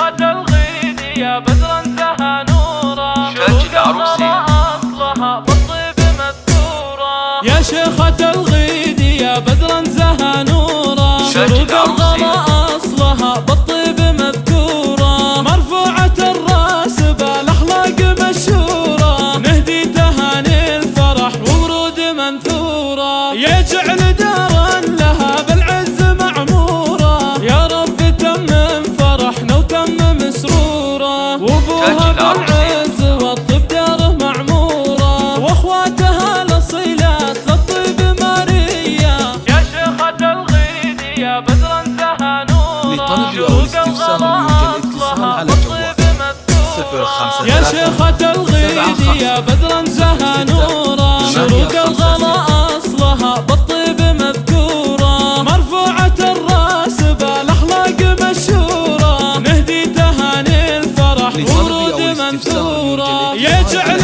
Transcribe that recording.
شيخة الغيد يا بدرا زها نورا، شروق الغلا أصلها بالطيب مذكورا. يا شيخة الغيد يا بدرا زها نورا، شروق الغلا أصلها بالطيب مذكورا. مرفوعة الراس بالأخلاق مشهورة، نهدي تهاني الفرح وورود منثورة. يجعل دارا لها بالعز معمورة، يا رب تمم فرحنا وتمم سرورة. وابوها بالعز والطب داره معمورة، واخواتها الاصيلات للطيب مارية. يا شيخة الغيد يا بدرا زها نورا، لطلب أو الاستفسار يوجد اتصال على الجوال 054. يا شيخة الغيد يا بدرا زها نورا، شروق الغلا أصلها بالطيب مذكورة. مرفوعة الراس بالأخلاق مشهورة، نهدي تهاني الفرح ورود منثورة. يجعل